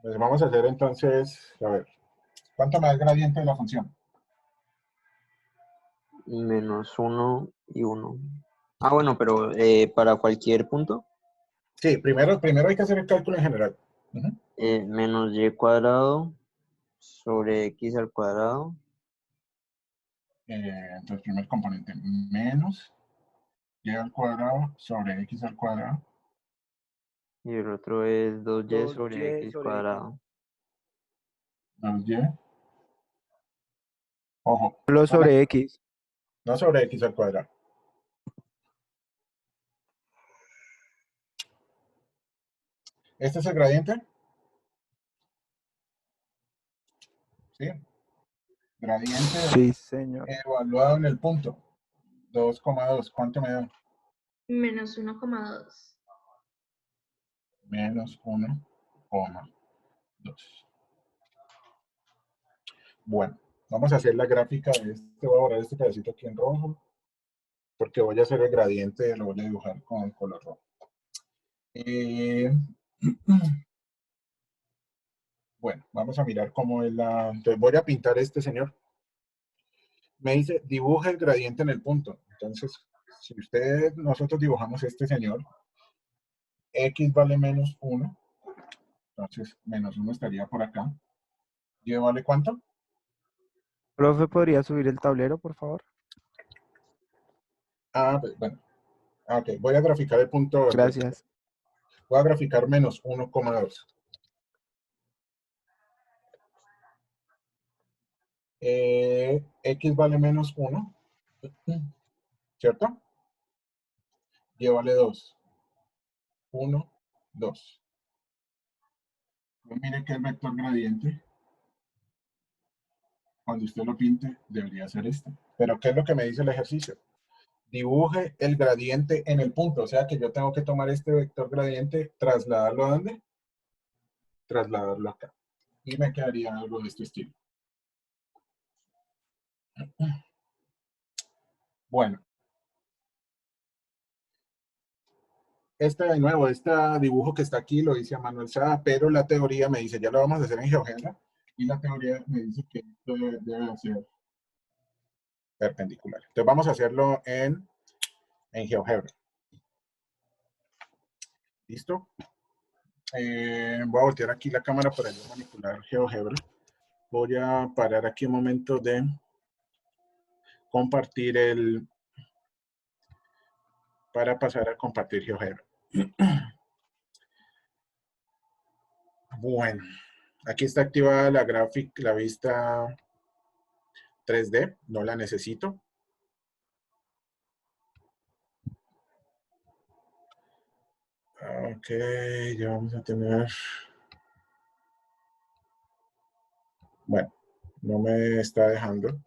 Pues vamos a hacer entonces, a ver, ¿cuánto me da el gradiente de la función? Menos 1 y 1. Ah, bueno, pero para cualquier punto. Sí, primero hay que hacer el cálculo en general. Menos Y cuadrado sobre X al cuadrado Entonces, primer componente, menos y al cuadrado sobre x al cuadrado. Y el otro es 2y sobre 2y x sobre cuadrado. 2y. Ojo. Solo sobre x. No sobre x al cuadrado. ¿Este es el gradiente? ¿Sí? Gradiente Sí, señor. evaluado en el punto. 2,2. ¿Cuánto me da? Menos 1,2. Menos 1,2. Bueno, vamos a hacer la gráfica de este. Voy a borrar este pedacito aquí en rojo, porque voy a hacer el gradiente, lo voy a dibujar con el color rojo. Bueno, vamos a mirar cómo es la... Entonces voy a pintar este señor. Me dice, dibuja el gradiente en el punto. Entonces, si nosotros dibujamos este señor, x vale menos 1. Entonces, menos 1 estaría por acá. ¿Y vale cuánto? Profe, ¿podría subir el tablero, por favor? Ah, pues, bueno. Ok, voy a graficar el punto. Gracias. Voy a graficar menos 1,2. X vale menos 1, ¿cierto? Y vale 2. 1, 2. Mire que el vector gradiente, cuando usted lo pinte, debería ser este. Pero ¿qué es lo que me dice el ejercicio? Dibuje el gradiente en el punto. O sea que yo tengo que tomar este vector gradiente, trasladarlo ¿a dónde? Trasladarlo acá. Y me quedaría algo de este estilo. Bueno. De nuevo, este dibujo que está aquí lo hice a mano alzada, pero la teoría me dice, ya lo vamos a hacer en GeoGebra, y la teoría me dice que esto debe ser perpendicular. Entonces vamos a hacerlo en GeoGebra. ¿Listo? Voy a voltear aquí la cámara para yo manipular GeoGebra. Voy a parar aquí un momento de compartir para pasar a compartir GeoGebra. Bueno, aquí está activada la vista 3D, no la necesito. Ok, ya vamos a tener... Bueno, no me está dejando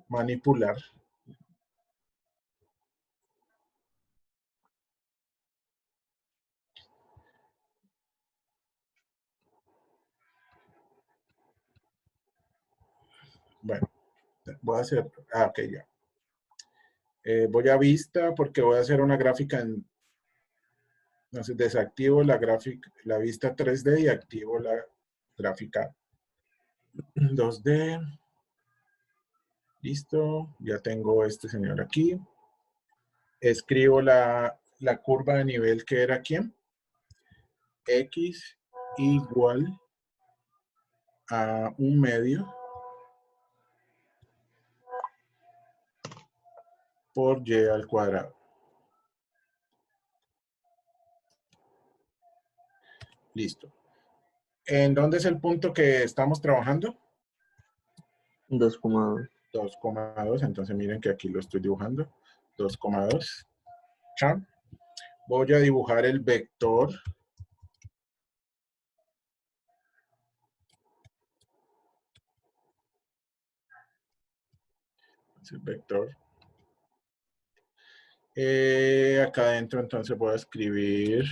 manipular. Bueno, voy a hacer... Ah, ok, ya. Voy a vista porque voy a hacer una gráfica en... Entonces desactivo la vista 3D y activo la gráfica 2D. Listo, ya tengo este señor aquí. Escribo la curva de nivel que era aquí. X igual a 1/2 por y al cuadrado. Listo. ¿En dónde es el punto que estamos trabajando? 2,2. 2,2. Entonces miren que aquí lo estoy dibujando. 2,2. Chan. Voy a dibujar el vector. Es el vector. Acá adentro entonces voy a escribir.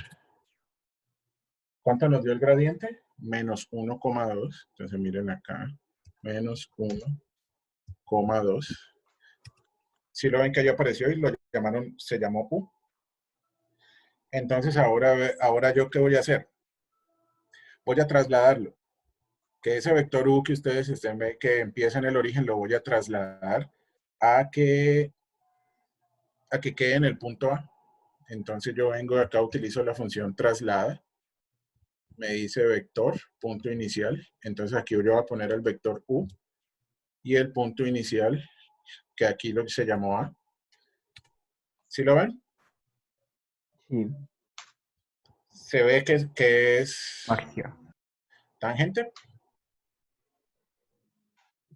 ¿Cuánto nos dio el gradiente? Menos 1,2. Entonces miren acá. Menos 1,2. Si lo ven que ya apareció y se llamó U. Entonces ahora yo ¿qué voy a hacer? Voy a trasladarlo. Que ese vector U que ustedes ven que empieza en el origen lo voy a trasladar a que quede en el punto A. Entonces yo vengo de acá, utilizo la función traslada. Me dice vector, punto inicial. Entonces aquí yo voy a poner el vector U y el punto inicial que aquí lo que se llamó A. ¿Sí lo ven? Sí. Se ve que es Magia. tangente.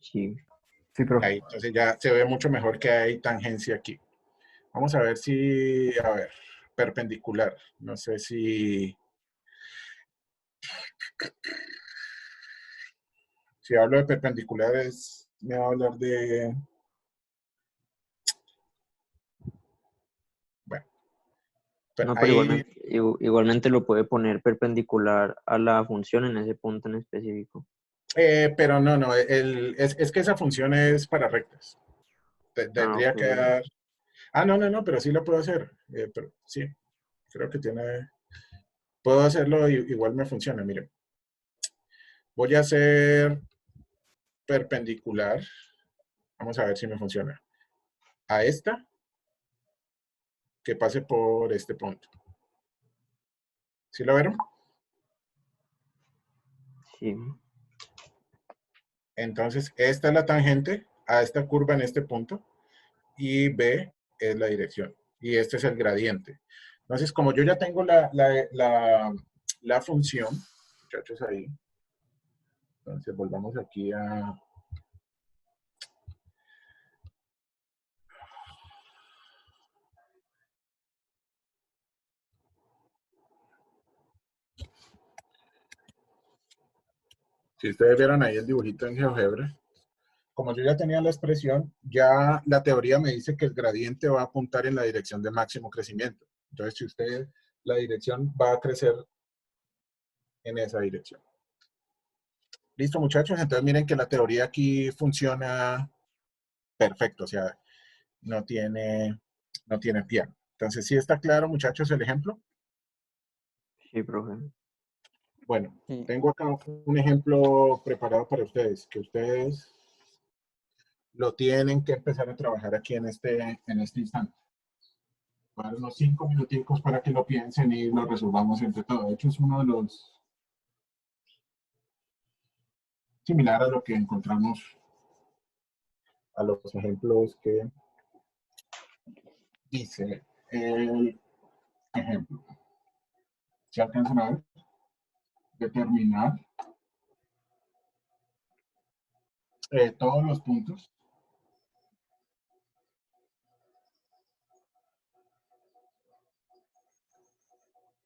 Sí. Sí, profe. Ahí, entonces ya se ve mucho mejor que hay tangencia aquí. Vamos a ver si, a ver, perpendicular. No sé si hablo de perpendiculares, me va a hablar de, bueno, No, pero ahí, igualmente lo puede poner perpendicular a la función en ese punto en específico. pero no, es que esa función es para rectas. Ah, Tendría ok. que dar, no, pero sí lo puedo hacer. Pero sí, creo que tiene, puedo hacerlo y igual me funciona, miren. Voy a hacer perpendicular, vamos a ver si me funciona, a esta, que pase por este punto. ¿Sí lo vieron? Sí. Entonces, esta es la tangente a esta curva en este punto y B es la dirección. Y este es el gradiente. Entonces, como yo ya tengo la función, muchachos, ahí. Entonces, volvamos aquí a... Si ustedes vieron ahí el dibujito en GeoGebra, como yo ya tenía la expresión, ya la teoría me dice que el gradiente va a apuntar en la dirección de máximo crecimiento. Entonces, si usted, la dirección va a crecer en esa dirección. Listo, muchachos. Entonces, miren que la teoría aquí funciona perfecto. O sea, no tiene piano. Entonces, ¿sí está claro, muchachos, el ejemplo? Sí, profe. Bueno, Sí. tengo acá un ejemplo preparado para ustedes, que ustedes lo tienen que empezar a trabajar aquí en este instante. Para unos 5 minuticos para que lo piensen y lo resolvamos entre todos. De hecho, es uno de los similar a lo que encontramos a los ejemplos que dice el ejemplo. ¿Se alcanzan a ver? Determinar todos los puntos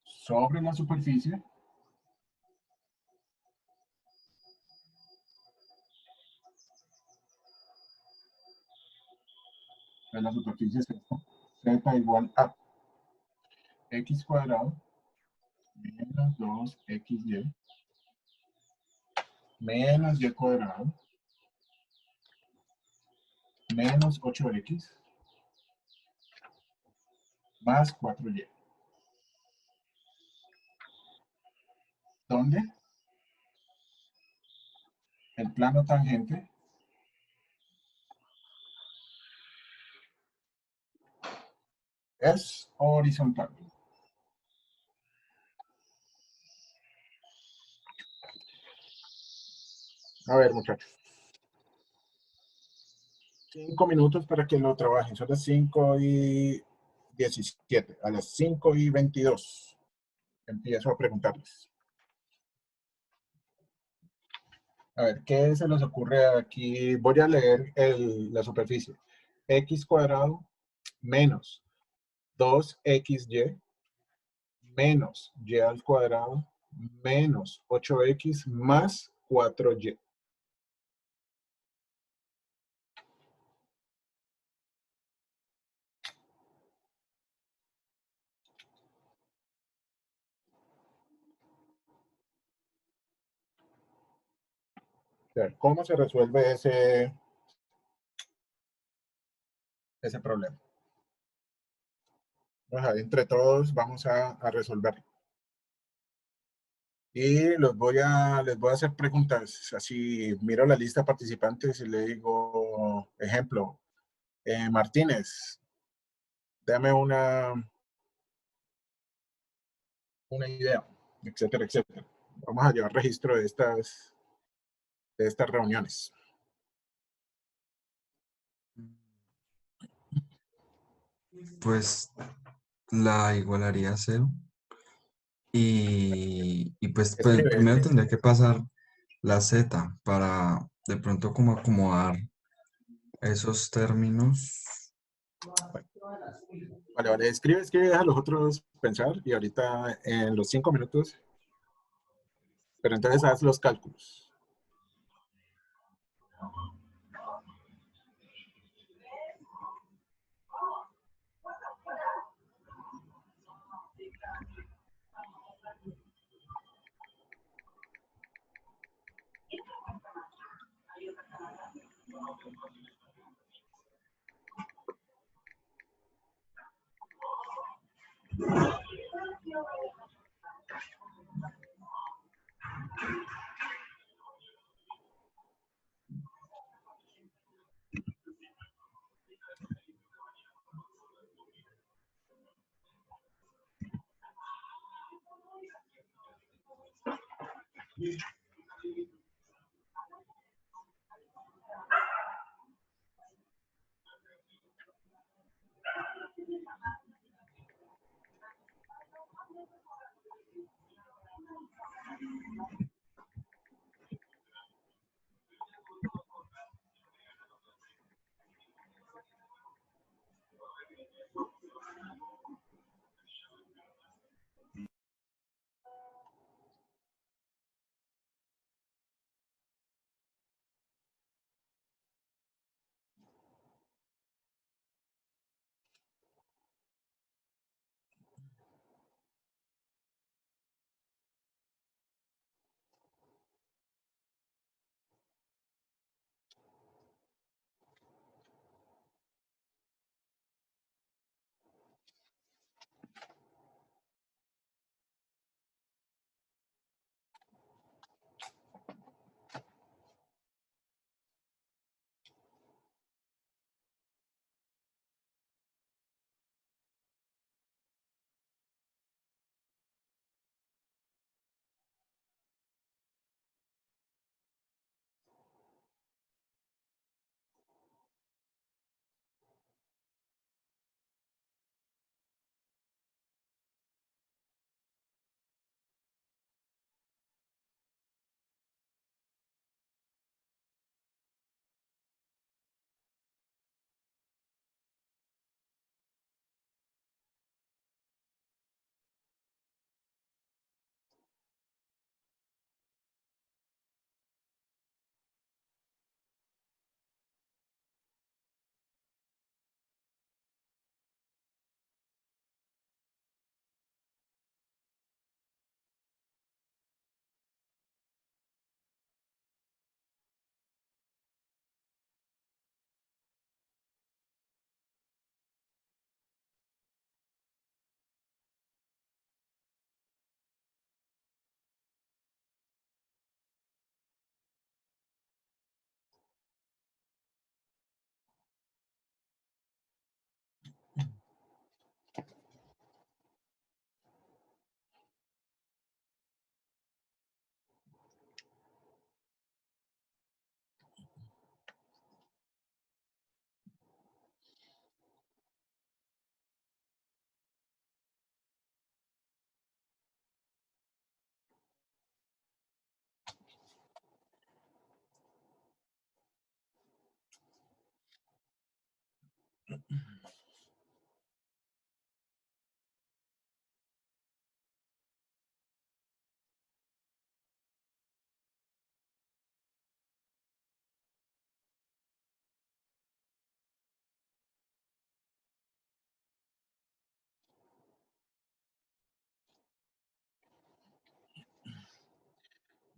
sobre la superficie de la superficie z, z igual a x cuadrado menos 2xy menos y cuadrado menos 8x más 4y. Donde el plano tangente es horizontal. A ver, muchachos. 5 minutos para que lo trabajen. Son las 5:17. A las 5:22 empiezo a preguntarles. A ver, ¿qué se les ocurre aquí? Voy a leer la superficie. X cuadrado menos 2xy menos y al cuadrado menos 8x más 4y. ¿Cómo se resuelve ese problema? Entre todos vamos a resolverlo. Y les voy a hacer preguntas. Así miro la lista de participantes y le digo, ejemplo, Martínez, dame una idea, etcétera, etcétera. Vamos a llevar registro de estas reuniones. Pues la igualaría a cero. Y pues Escribe, primero escribe. tendría que pasar la z para de pronto como acomodar esos términos. Vale, vale, escribe, escribe, deja a los otros pensar y ahorita en los 5 minutos, pero entonces haz los cálculos.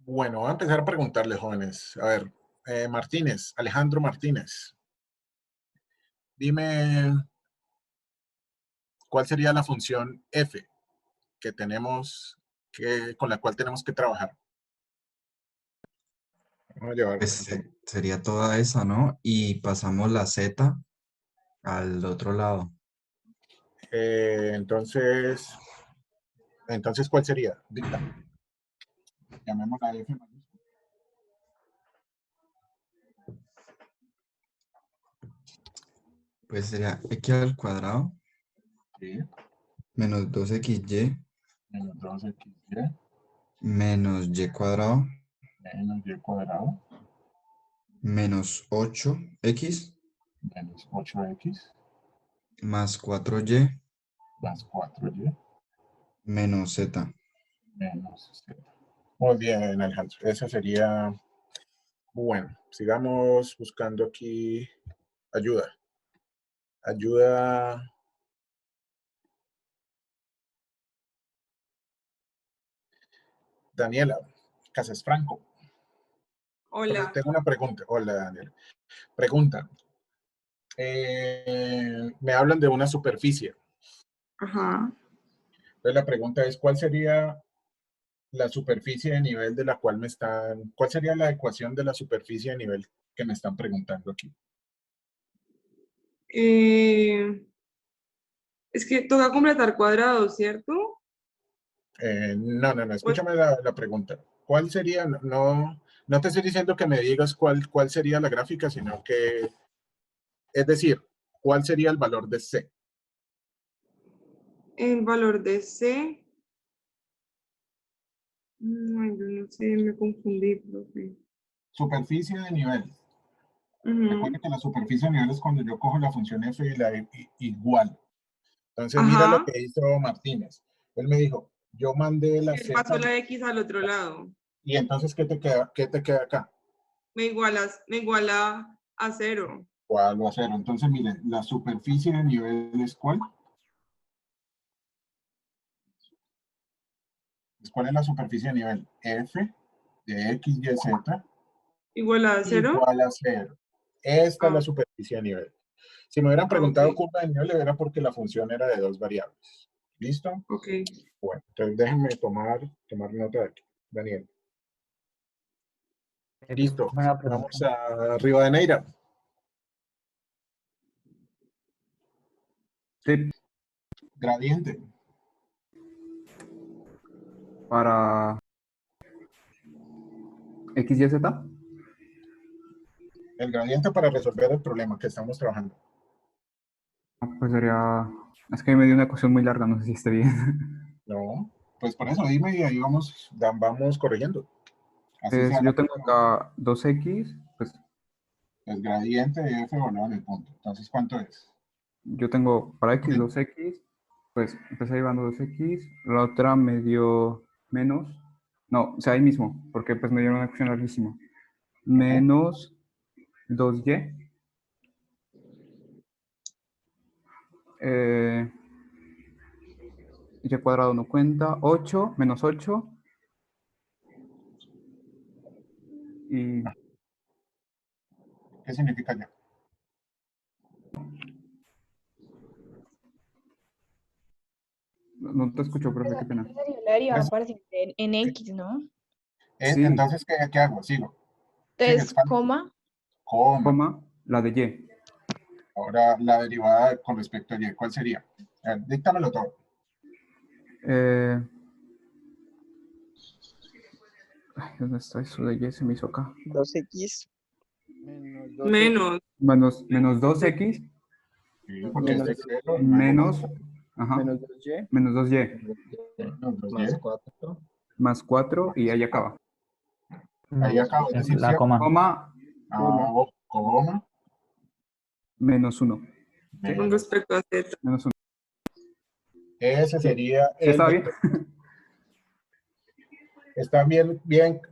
Bueno, voy a empezar a preguntarle, jóvenes. A ver, Martínez, Alejandro Martínez, dime cuál sería la función f que tenemos con la cual tenemos que trabajar. Vamos a llevar. Pues sería toda esa, ¿no? Y pasamos la z al otro lado. Entonces, ¿cuál sería? Llamémosla f. Pues sería x al cuadrado Sí. Menos 2xy Menos 2xy menos y cuadrado menos y cuadrado menos 8x menos 8x más 4y más 4y menos z. menos z. Muy bien, Alejandro. Esa sería... Bueno, sigamos buscando aquí ayuda. Ayuda... Daniela Casas Franco. Hola. Tengo una pregunta. Hola, Daniela. Pregunta. Me hablan de una superficie. Ajá. Entonces la pregunta es, ¿cuál sería la superficie de nivel de la cual me están... ¿Cuál sería la ecuación de la superficie de nivel que me están preguntando aquí? Es que toca completar cuadrados, ¿cierto? No, escúchame la pregunta. ¿Cuál sería? No te estoy diciendo que me digas cuál sería la gráfica, sino que, es decir, ¿cuál sería el valor de C? El valor de C. Ay, yo no sé, me confundí, profe. Superficie de nivel. Ujú. Recuerda que la superficie de nivel es cuando yo cojo la función f y la igual. Entonces, Ajá. mira lo que hizo Martínez. Él me dijo, yo mandé la Él Z. pasó la X al otro lado. Y entonces, ¿qué te queda acá? Me iguala a 0. ¿Cuál va a ser? Entonces, miren, la superficie de nivel es ¿cuál? ¿Cuál es la superficie de nivel? F de X, Y, Z. ¿Igual a 0? Igual a 0. Esta es la superficie de nivel. Si me hubieran preguntado curva de nivel, era porque la función era de 2 variables. ¿Listo? Ok. Bueno, entonces déjenme tomar nota de aquí. Daniel. Listo. Buena pregunta. Vamos a Rivadeneira. Sí. Gradiente. Para X, Y, Z. El gradiente para resolver el problema que estamos trabajando. Pues sería... Es que me dio una ecuación muy larga, no sé si esté bien. No, pues por eso dime y ahí vamos corrigiendo. Así sea Si la yo tengo acá 2x, pues el gradiente de f evaluado en el punto. Entonces, ¿cuánto es? yo tengo para x 2x, pues empecé llevando 2x, la otra me dio menos, no, o sea, ahí mismo, porque pues me dieron una ecuación larguísima. Menos 2y. Y cuadrado no cuenta. 8 menos 8. Y... ¿Qué significa ya? No te escucho, profe, qué pena. La derivada parcial en X, ¿no? Sí. Entonces, ¿qué hago? Sigo. Entonces, coma. Coma, la de y. Ahora, la derivada con respecto a y, ¿cuál sería? Díctamelo todo. ¿Dónde está eso de y? Se me hizo acá. 2x. Menos. Menos 2x. Sí, porque es de 0. Menos. Ajá. Menos 2y. Menos 2y. Más 4. Más 4 y ahí acaba. Ahí acaba, es decir, la coma. Coma. Menos 1. Con respecto a Z. Menos 1. Ese sería ¿Sí está bien?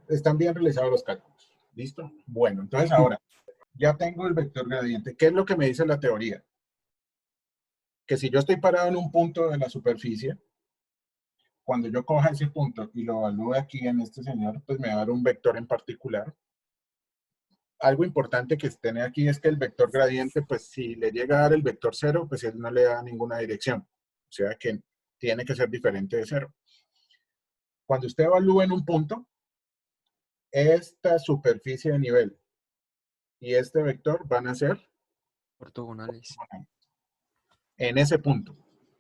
Están bien realizados los cálculos. ¿Listo? Bueno, entonces ahora, ya tengo el vector gradiente. ¿Qué es lo que me dice la teoría? Que si yo estoy parado en un punto de la superficie, cuando yo coja ese punto y lo evalúe aquí en este señor, pues me va a dar un vector en particular. Algo importante que tiene aquí es que el vector gradiente, pues si le llega a dar el vector 0, pues él no le da ninguna dirección. O sea que tiene que ser diferente de 0. Cuando usted evalúe en un punto, esta superficie de nivel y este vector van a ser ortogonales. En ese punto.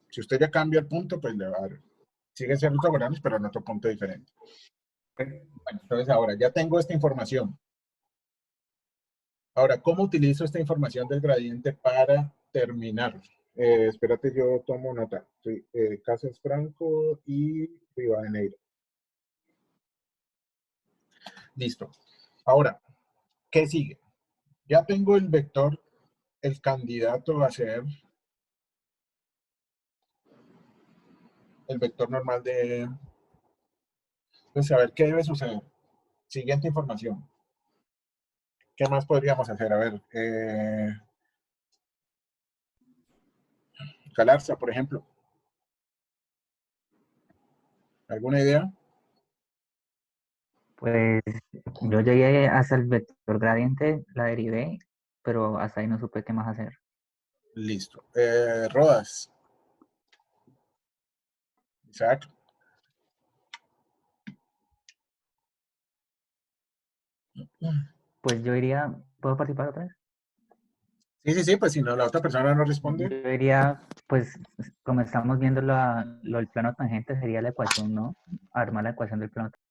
Si usted ya cambia el punto, pues le va a dar. Siguen siendo ortogonales, pero en otro punto diferente. Bueno, entonces ahora ya tengo esta información. Ahora, ¿cómo utilizo esta información del gradiente para terminar Espérate, yo tomo nota. Sí, Casas Franco y Rivadeneira. Listo. Ahora, ¿qué sigue? Ya tengo el vector, el candidato va a ser el vector normal de... Pues a ver, ¿qué debe suceder? Siguiente información. ¿Qué más podríamos hacer? A ver, Galarza, por ejemplo. ¿Alguna idea? Pues yo llegué hasta el vector gradiente, la derivé, pero hasta ahí no supe qué más hacer. Listo. Rodas. Isaac. Pues yo diría, ¿puedo participar otra vez? Sí, pues si no, la otra persona no responde. Yo diría, pues, como estamos viendo lo del plano tangente, sería la ecuación, ¿no? Armar la ecuación del plano